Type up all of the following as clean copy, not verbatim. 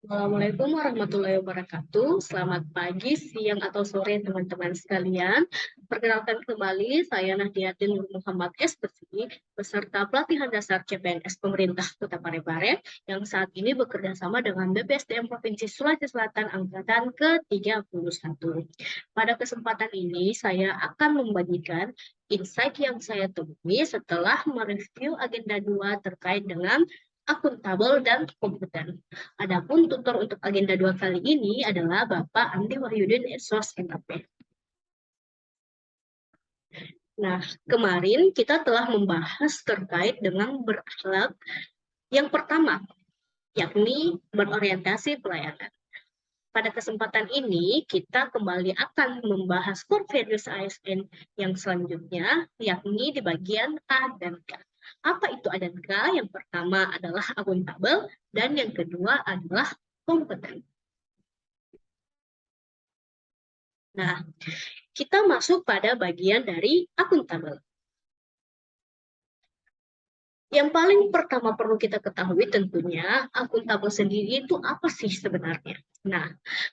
Assalamualaikum warahmatullahi wabarakatuh. Selamat pagi, siang, atau sore teman-teman sekalian. Perkenalkan kembali, saya Nahdiatin Nur Muhammad SPSI, peserta pelatihan dasar CPNS Pemerintah Kota Parepare, yang saat ini bekerja sama dengan BPSDM Provinsi Sulawesi Selatan Angkatan ke-31. Pada kesempatan ini, saya akan membagikan insight yang saya temui setelah mereview agenda 2 terkait dengan akuntabel dan kompeten. Adapun tutor untuk agenda 2 kali ini adalah Bapak Andi Wahyudin SOS MAP. Nah, kemarin kita telah membahas terkait dengan berakhlak yang pertama, yakni berorientasi pelayanan. Pada kesempatan ini, kita kembali akan membahas core values ASN yang selanjutnya, yakni di bagian A dan K. Apa itu A dan K? Yang pertama adalah akuntabel, dan yang kedua adalah kompeten. Nah, kita masuk pada bagian dari akuntabel. Yang paling pertama perlu kita ketahui tentunya akuntabel sendiri itu apa sih sebenarnya? Nah,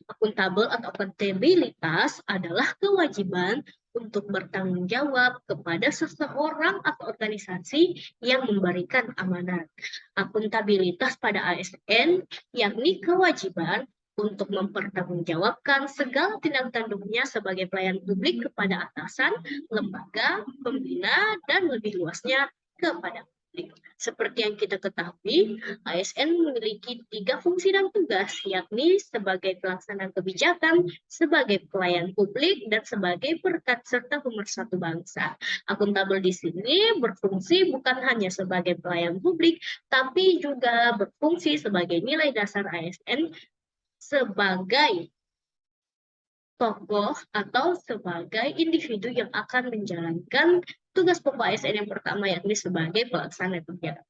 akuntabel atau akuntabilitas adalah kewajiban untuk bertanggung jawab kepada seseorang atau organisasi yang memberikan amanat. Akuntabilitas pada ASN yakni kewajiban untuk mempertanggungjawabkan segala tindak tanduknya sebagai pelayan publik kepada atasan, lembaga, pembina, dan lebih luasnya kepada publik. Seperti yang kita ketahui, ASN memiliki 3 fungsi dan tugas, yakni sebagai pelaksana kebijakan, sebagai pelayan publik, dan sebagai perekat serta pemersatu bangsa. Akuntabel di sini berfungsi bukan hanya sebagai pelayan publik, tapi juga berfungsi sebagai nilai dasar ASN sebagai tokoh atau sebagai individu yang akan menjalankan tugas pokok ASN yang pertama, yakni sebagai pelaksana kegiatan.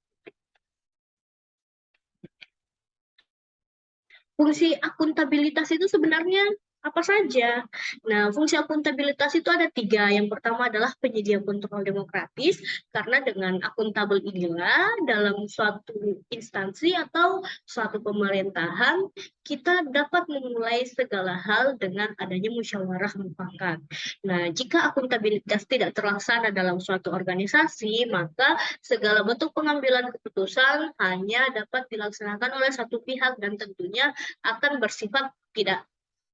Fungsi akuntabilitas itu sebenarnya apa saja? Nah, fungsi akuntabilitas itu ada 3. Yang pertama adalah penyedia kontrol demokratis, karena dengan akuntabel inilah dalam suatu instansi atau suatu pemerintahan, kita dapat memulai segala hal dengan adanya musyawarah mufakat. Nah, jika akuntabilitas tidak terlaksana dalam suatu organisasi, maka segala bentuk pengambilan keputusan hanya dapat dilaksanakan oleh satu pihak dan tentunya akan bersifat tidak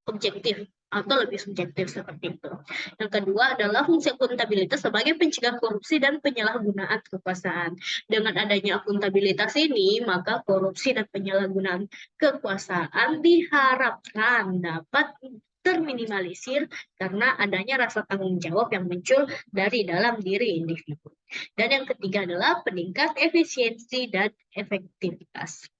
objektif atau lebih subjektif seperti itu. Yang kedua adalah fungsi akuntabilitas sebagai pencegah korupsi dan penyalahgunaan kekuasaan. Dengan adanya akuntabilitas ini, maka korupsi dan penyalahgunaan kekuasaan diharapkan dapat terminimalisir karena adanya rasa tanggung jawab yang muncul dari dalam diri individu. Dan yang ketiga adalah peningkat efisiensi dan efektivitas.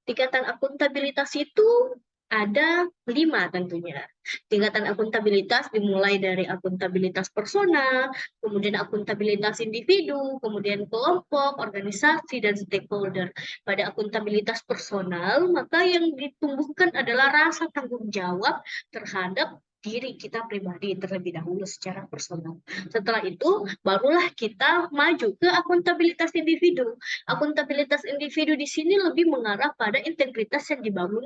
Tingkatan akuntabilitas itu ada 5 tentunya. Tingkatan akuntabilitas dimulai dari akuntabilitas personal, kemudian akuntabilitas individu, kemudian kelompok, organisasi, dan stakeholder. Pada akuntabilitas personal, maka yang ditumbuhkan adalah rasa tanggung jawab terhadap diri kita pribadi terlebih dahulu secara personal. Setelah itu, barulah kita maju ke akuntabilitas individu. Akuntabilitas individu di sini lebih mengarah pada integritas yang dibangun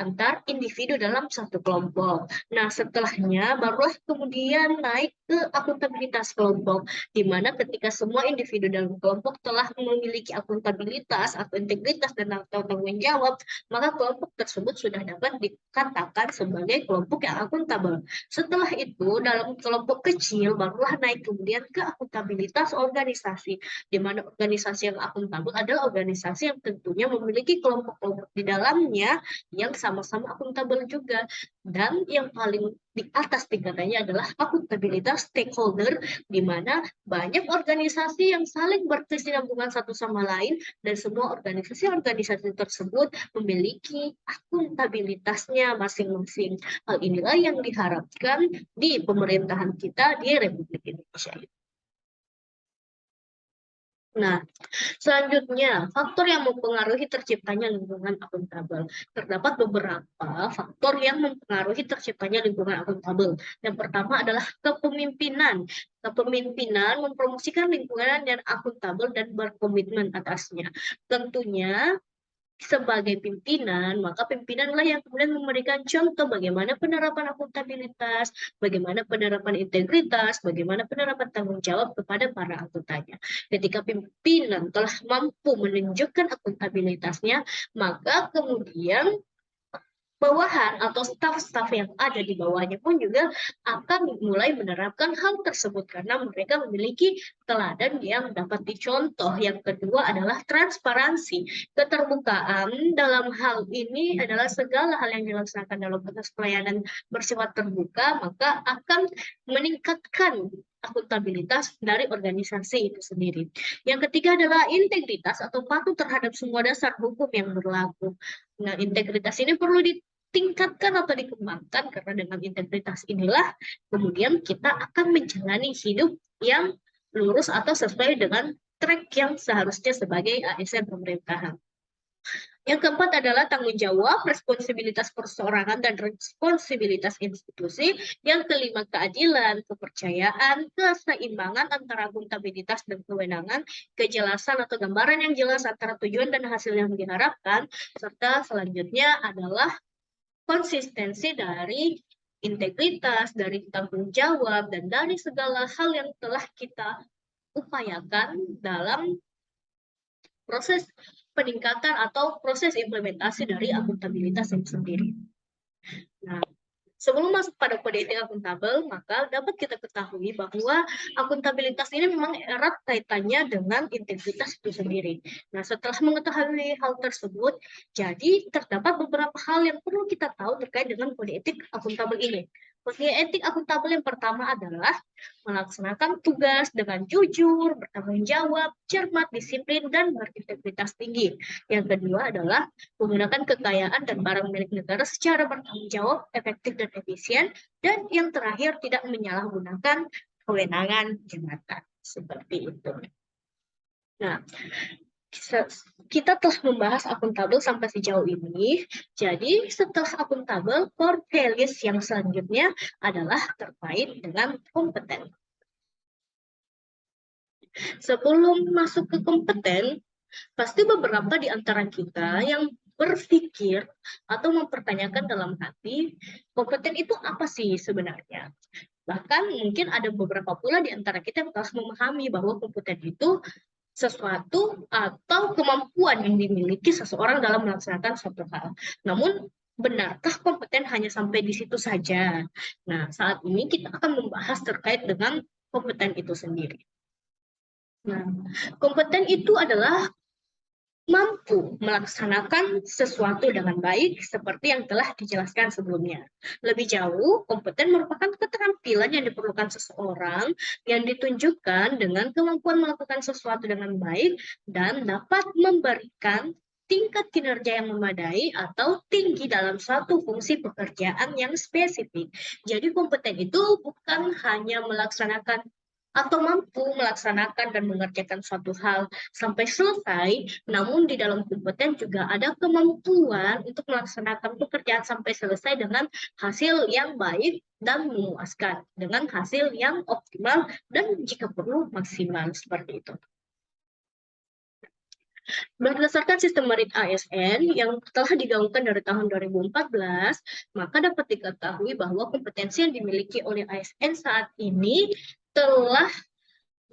antar individu dalam satu kelompok. Nah, setelahnya barulah kemudian naik ke akuntabilitas kelompok, di mana ketika semua individu dalam kelompok telah memiliki akuntabilitas atau integritas dan tanggung jawab, maka kelompok tersebut sudah dapat dikatakan sebagai kelompok yang akuntabel. Setelah itu, dalam kelompok kecil barulah naik kemudian ke akuntabilitas organisasi, di mana organisasi yang akuntabel adalah organisasi yang tentunya memiliki kelompok-kelompok di dalamnya yang sama-sama akuntabel juga. Dan yang paling di atas tingkatannya adalah akuntabilitas stakeholder, di mana banyak organisasi yang saling berkesinambungan satu sama lain, dan semua organisasi-organisasi tersebut memiliki akuntabilitasnya masing-masing. Hal inilah yang diharapkan di pemerintahan kita di Republik Indonesia. Nah, selanjutnya, faktor yang mempengaruhi terciptanya lingkungan akuntabel. Terdapat beberapa faktor yang mempengaruhi terciptanya lingkungan akuntabel. Yang pertama adalah kepemimpinan. Kepemimpinan mempromosikan lingkungan yang akuntabel dan berkomitmen atasnya. Tentunya sebagai pimpinan, maka pimpinanlah yang kemudian memberikan contoh bagaimana penerapan akuntabilitas, bagaimana penerapan integritas, bagaimana penerapan tanggung jawab kepada para anggotanya. Ketika pimpinan telah mampu menunjukkan akuntabilitasnya, maka kemudian bawahan atau staf-staf yang ada di bawahnya pun juga akan mulai menerapkan hal tersebut karena mereka memiliki teladan yang dapat dicontoh. Yang kedua adalah transparansi. Keterbukaan dalam hal ini adalah segala hal yang dilaksanakan dalam proses pelayanan bersifat terbuka, maka akan meningkatkan akuntabilitas dari organisasi itu sendiri. Yang ketiga adalah integritas atau patuh terhadap semua dasar hukum yang berlaku. Nah, integritas ini perlu tingkatkan atau dikembangkan karena dengan integritas inilah kemudian kita akan menjalani hidup yang lurus atau sesuai dengan track yang seharusnya sebagai ASN pemerintahan. Yang keempat adalah tanggung jawab, responsibilitas perseorangan, dan responsibilitas institusi. Yang kelima, keadilan, kepercayaan, keseimbangan antara akuntabilitas dan kewenangan, kejelasan atau gambaran yang jelas antara tujuan dan hasil yang diharapkan, serta selanjutnya adalah konsistensi dari integritas, dari tanggung jawab, dan dari segala hal yang telah kita upayakan dalam proses peningkatan atau proses implementasi dari akuntabilitas itu sendiri. Nah, sebelum masuk pada kode etik akuntabel, maka dapat kita ketahui bahwa akuntabilitas ini memang erat kaitannya dengan integritas itu sendiri. Nah, setelah mengetahui hal tersebut, jadi terdapat beberapa hal yang perlu kita tahu terkait dengan kode etik akuntabel ini. Kode etik akuntabel yang pertama adalah melaksanakan tugas dengan jujur, bertanggung jawab, cermat, disiplin, dan berintegritas tinggi. Yang kedua adalah menggunakan kekayaan dan barang milik negara secara bertanggung jawab, efektif, dan efisien. Dan yang terakhir, tidak menyalahgunakan kewenangan jabatan. Seperti itu. Nah, kita telah membahas akuntabel sampai sejauh ini. Jadi setelah akuntabel, core values yang selanjutnya adalah terkait dengan kompeten. Sebelum masuk ke kompeten, pasti beberapa di antara kita yang berpikir atau mempertanyakan dalam hati, kompeten itu apa sih sebenarnya? Bahkan mungkin ada beberapa pula di antara kita yang harus memahami bahwa kompeten itu sesuatu atau kemampuan yang dimiliki seseorang dalam melaksanakan suatu hal. Namun, benarkah kompeten hanya sampai di situ saja? Nah, saat ini kita akan membahas terkait dengan kompeten itu sendiri. Nah, kompeten itu adalah mampu melaksanakan sesuatu dengan baik seperti yang telah dijelaskan sebelumnya. Lebih jauh, kompeten merupakan keterampilan yang diperlukan seseorang yang ditunjukkan dengan kemampuan melakukan sesuatu dengan baik dan dapat memberikan tingkat kinerja yang memadai atau tinggi dalam suatu fungsi pekerjaan yang spesifik. Jadi kompeten itu bukan hanya melaksanakan atau mampu melaksanakan dan mengerjakan suatu hal sampai selesai, namun di dalam kompeten juga ada kemampuan untuk melaksanakan pekerjaan sampai selesai dengan hasil yang baik dan memuaskan, dengan hasil yang optimal dan jika perlu maksimal, seperti itu. Berdasarkan sistem merit ASN yang telah digaungkan dari tahun 2014, maka dapat diketahui bahwa kompetensi yang dimiliki oleh ASN saat ini telah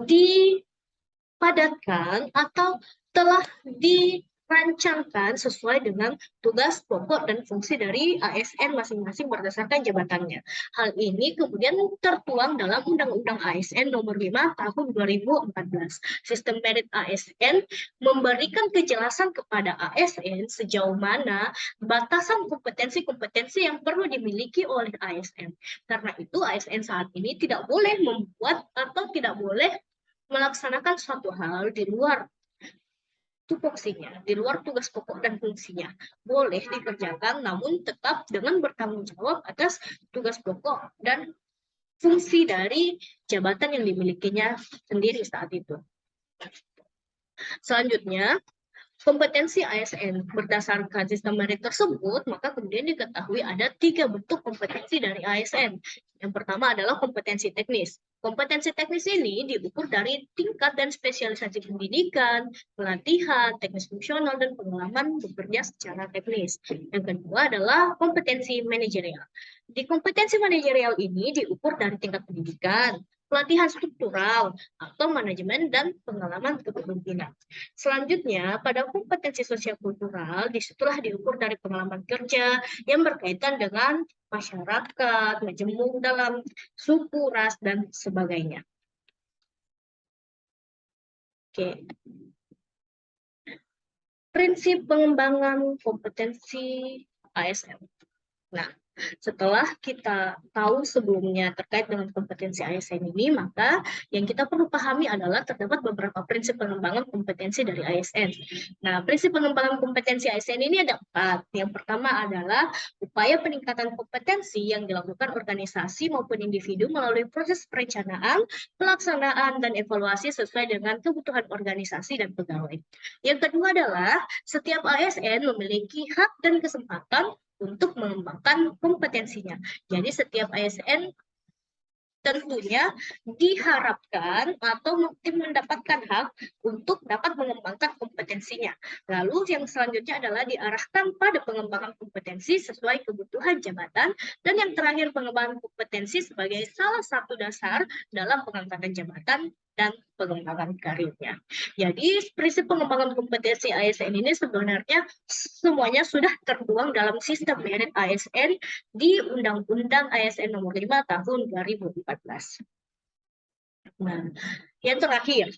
dipadatkan atau telah dirancangkan sesuai dengan tugas pokok dan fungsi dari ASN masing-masing berdasarkan jabatannya. Hal ini kemudian tertuang dalam Undang-Undang ASN Nomor 5 Tahun 2014. Sistem merit ASN memberikan kejelasan kepada ASN sejauh mana batasan kompetensi-kompetensi yang perlu dimiliki oleh ASN. Karena itu ASN saat ini tidak boleh membuat atau tidak boleh melaksanakan suatu hal di luar tupoksinya, di luar tugas pokok dan fungsinya. Boleh dikerjakan, namun tetap dengan bertanggung jawab atas tugas pokok dan fungsi dari jabatan yang dimilikinya sendiri saat itu. Selanjutnya, kompetensi ASN berdasarkan sistem merit tersebut, maka kemudian diketahui ada 3 bentuk kompetensi dari ASN. Yang pertama adalah kompetensi teknis. Kompetensi teknis ini diukur dari tingkat dan spesialisasi pendidikan, pelatihan, teknis fungsional, dan pengalaman bekerja secara teknis. Yang kedua adalah kompetensi manajerial. Di kompetensi manajerial ini diukur dari tingkat pendidikan, pelatihan struktural, atau manajemen dan pengalaman kepemimpinan. Selanjutnya, pada kompetensi sosial kultural, disitulah diukur dari pengalaman kerja yang berkaitan dengan masyarakat, majemuk dalam suku, ras, dan sebagainya. Oke. Prinsip pengembangan kompetensi ASN. Nah, setelah kita tahu sebelumnya terkait dengan kompetensi ASN ini, maka yang kita perlu pahami adalah terdapat beberapa prinsip pengembangan kompetensi dari ASN. Nah, prinsip pengembangan kompetensi ASN ini ada 4. Yang pertama adalah upaya peningkatan kompetensi yang dilakukan organisasi maupun individu melalui proses perencanaan, pelaksanaan, dan evaluasi sesuai dengan kebutuhan organisasi dan pegawai. Yang kedua adalah setiap ASN memiliki hak dan kesempatan untuk mengembangkan kompetensinya. Jadi setiap ASN tentunya diharapkan atau mungkin mendapatkan hak untuk dapat mengembangkan kompetensinya. Lalu yang selanjutnya adalah diarahkan pada pengembangan kompetensi sesuai kebutuhan jabatan, dan yang terakhir pengembangan kompetensi sebagai salah satu dasar dalam pengangkatan jabatan dan pengembangan karirnya. Jadi prinsip pengembangan kompetensi ASN ini sebenarnya semuanya sudah tertuang dalam sistem merit ASN di Undang-Undang ASN Nomor 5 Tahun 2014. Nah, yang terakhir,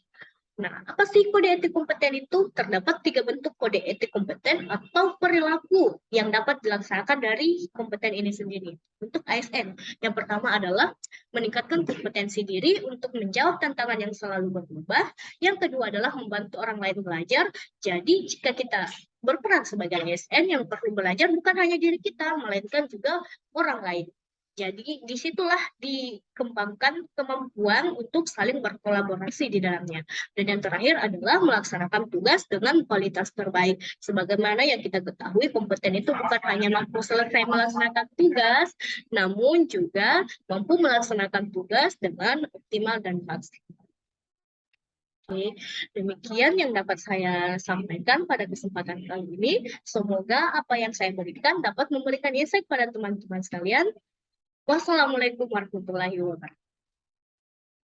apa sih kode etik kompeten itu? Terdapat 3 bentuk kode etik kompeten atau perilaku yang dapat dilaksanakan dari kompeten ini sendiri. Untuk ASN, yang pertama adalah meningkatkan kompetensi diri untuk menjawab tantangan yang selalu berubah. Yang kedua adalah membantu orang lain belajar. Jadi jika kita berperan sebagai ASN, yang perlu belajar bukan hanya diri kita, melainkan juga orang lain. Jadi disitulah dikembangkan kemampuan untuk saling berkolaborasi di dalamnya. Dan yang terakhir adalah melaksanakan tugas dengan kualitas terbaik. Sebagaimana yang kita ketahui, kompeten itu bukan hanya mampu selesai melaksanakan tugas, namun juga mampu melaksanakan tugas dengan optimal dan maksimal. Oke, demikian yang dapat saya sampaikan pada kesempatan kali ini. Semoga apa yang saya berikan dapat memberikan insight pada teman-teman sekalian. Wassalamualaikum warahmatullahi wabarakatuh.